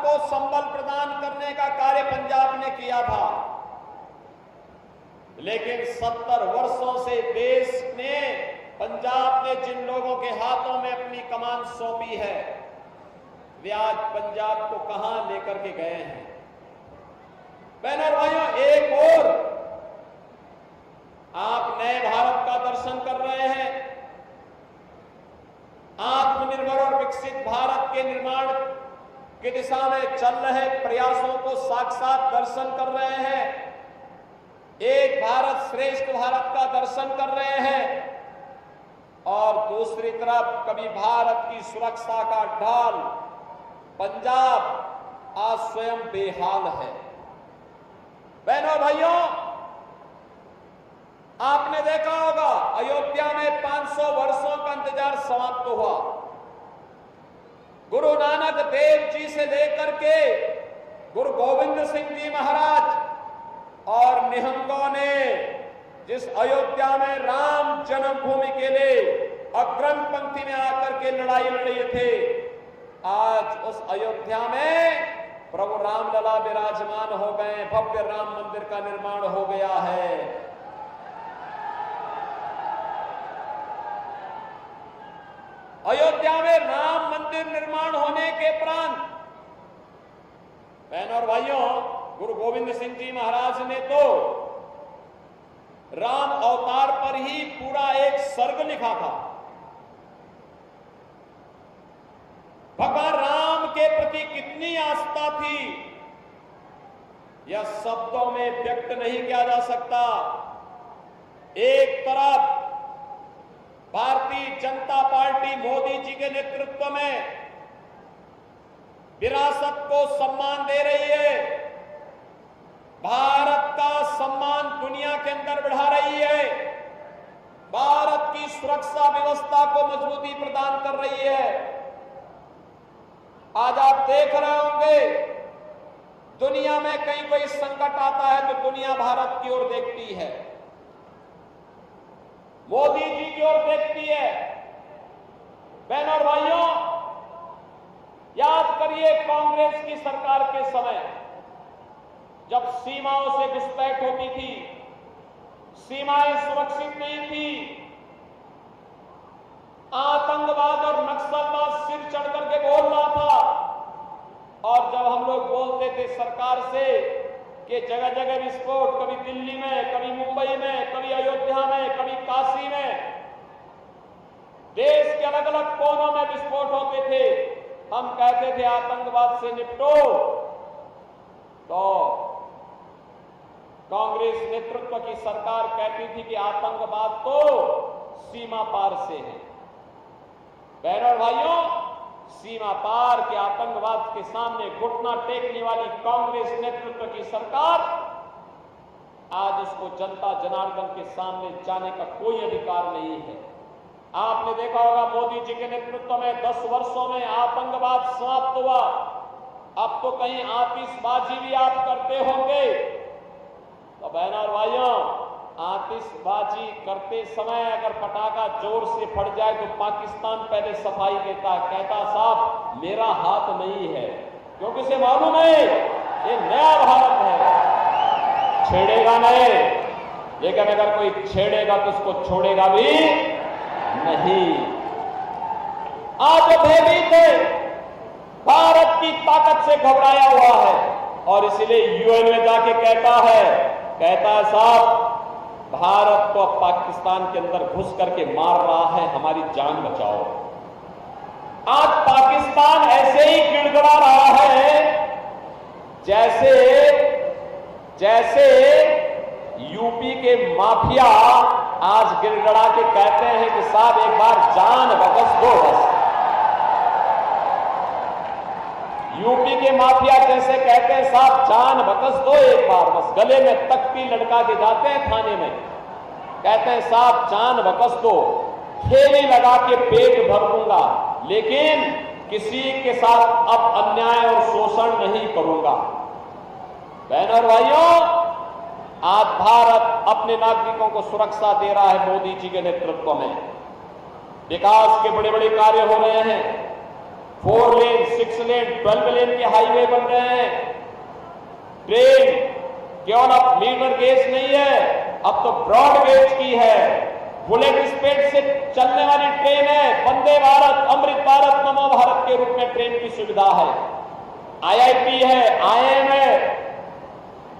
को संबल प्रदान करने का कार्य पंजाब ने किया था, लेकिन 70 वर्षों से देश ने, पंजाब ने जिन लोगों के हाथों में अपनी कमान सौंपी है, वे आज पंजाब को कहां लेकर के गए हैं। बहनों और भाइयों, एक और आप नए भारत का दर्शन कर रहे हैं, आत्मनिर्भर और विकसित भारत के निर्माण की दिशा में चल रहे प्रयासों को साक्षात दर्शन कर रहे हैं, एक भारत श्रेष्ठ भारत का दर्शन कर रहे हैं, और दूसरी तरफ कभी भारत की सुरक्षा का ढाल पंजाब आज स्वयं बेहाल है। बहनों भाइयों, आपने देखा होगा अयोध्या में 500 वर्षों का इंतजार समाप्त हुआ। गुरु नानक देव जी से लेकर के गुरु गोविंद सिंह जी महाराज और निहंगों ने जिस अयोध्या में राम जन्मभूमि के लिए अग्रम पंक्ति में आकर के लड़ाई लड़े थे, आज उस अयोध्या में प्रभु रामलला विराजमान हो गए, भव्य राम मंदिर का निर्माण हो गया है। अयोध्या में राम मंदिर निर्माण होने के उपरांत बहनों और भाइयों, गुरु गोविंद सिंह जी महाराज ने तो राम अवतार पर ही पूरा एक सर्ग लिखा था। भगवान राम के प्रति कितनी आस्था थी, यह शब्दों में व्यक्त नहीं किया जा सकता। एक तरफ भारतीय जनता पार्टी मोदी जी के नेतृत्व में विरासत को सम्मान दे रही है, भारत का सम्मान दुनिया के अंदर बढ़ा रही है, भारत की सुरक्षा व्यवस्था को मजबूती प्रदान कर रही है। आज आप देख रहे होंगे दुनिया में कहीं कोई संकट आता है तो दुनिया भारत की ओर देखती है, मोदी जी की ओर देखती है। बहनों और भाइयों, याद करिए कांग्रेस की सरकार के समय जब सीमाओं से घुसपैठ होती थी, सीमाएं सुरक्षित नहीं थी, आतंकवाद और नक्सलवाद सिर चढ़ करके बोल रहा था, और जब हम लोग बोलते थे सरकार से कि जगह जगह विस्फोट, कभी दिल्ली में, कभी मुंबई में, कभी अयोध्या में, कभी काशी में, देश के अलग अलग कोनों में विस्फोट होते थे, हम कहते थे आतंकवाद से निपटो, तो कांग्रेस नेतृत्व की सरकार कहती थी कि आतंकवाद तो सीमा पार से है। बहनों और भाइयों, सीमा पार के आतंकवाद के सामने घुटना टेकने वाली कांग्रेस नेतृत्व की सरकार आज उसको जनता जनार्दन के सामने जाने का कोई अधिकार नहीं है। आपने देखा होगा मोदी जी के नेतृत्व में 10 वर्षों में आतंकवाद समाप्त हुआ। अब तो कहीं आतिशबाजी भी आप करते होंगे, तो बहनों और भाइयों, आतिशबाजी करते समय अगर पटाखा जोर से फट जाए तो पाकिस्तान पहले सफाई देता है, कहता साहब मेरा हाथ नहीं है, क्योंकि उसे मालूम है ये नया भारत है, छेड़ेगा नहीं, लेकिन अगर कोई छेड़ेगा तो उसको छोड़ेगा भी नहीं। आज भयभीत है, भारत की ताकत से घबराया हुआ है, और इसलिए यूएन में जाके कहता है साहब भारत को अब पाकिस्तान के अंदर घुस करके मार रहा है, हमारी जान बचाओ। आज पाकिस्तान ऐसे ही गिड़गिड़ा रहा है जैसे यूपी के माफिया आज गिड़गिड़ा के कहते हैं कि साहब एक बार जान बख्श दो। बस यूपी के माफिया जैसे कहते हैं साहब जान बख्श दो एक बार, बस गले में तख्ती लटका के जाते हैं थाने में, कहते हैं साहब जान बख्श दो, थैली लगा के पेट भर दूंगा, लेकिन किसी के साथ अब अन्याय और शोषण नहीं करूंगा। बहनों और भाइयों, आज भारत अपने नागरिकों को सुरक्षा दे रहा है मोदी जी के नेतृत्व में। विकास के बड़े बड़े कार्य हो रहे हैं, 4 लेन, 6 लेन, 12 लेन के हाईवे बन रहे हैं। ट्रेन केवल अब मीटर गेज नहीं है, अब तो ब्रॉड गेज की है। बुलेट स्पीड से चलने वाली ट्रेन है। वंदे भारत, अमृत भारत, नमो भारत के रूप में ट्रेन की सुविधा है। IIT है, IIM है,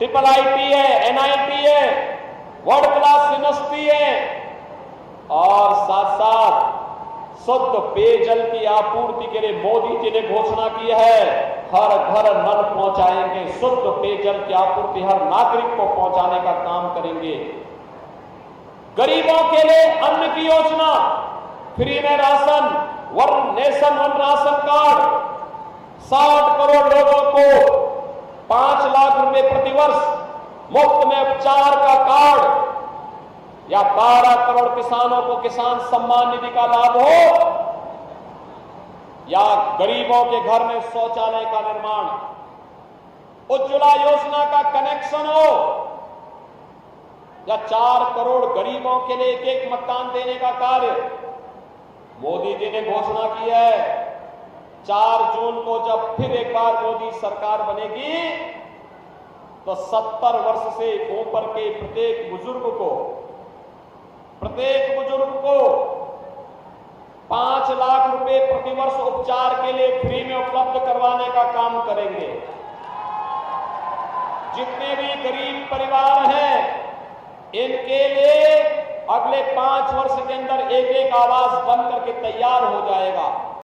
IIIT है, NIT है, वर्ल्ड क्लास यूनिवर्सिटी है, और साथ साथ शुद्ध पेयजल की आपूर्ति के लिए मोदी जी ने घोषणा की है, हर घर नल पहुंचाएंगे। शुद्ध पेयजल की आपूर्ति हर नागरिक को पहुंचाने का काम करेंगे। गरीबों के लिए अन्न की योजना, फ्री में ration, one nation one ration card, 60 crore लोगों को 5 लाख रुपए प्रतिवर्ष मुफ्त में उपचार का कार्ड, या 12 करोड़ किसानों को किसान सम्मान निधि का लाभ हो, या गरीबों के घर में शौचालय का निर्माण, उज्ज्वला योजना का कनेक्शन हो, या 4 करोड़ गरीबों के लिए एक मकान देने का कार्य। मोदी जी ने घोषणा की है 4 जून को जब फिर एक बार मोदी सरकार बनेगी तो 70 वर्ष से ऊपर के प्रत्येक बुजुर्ग को 5 लाख रुपए प्रतिवर्ष उपचार के लिए फ्री में उपलब्ध करवाने का काम करेंगे। जितने भी गरीब परिवार हैं, इनके लिए अगले 5 वर्ष के अंदर एक आवास बन करके तैयार हो जाएगा।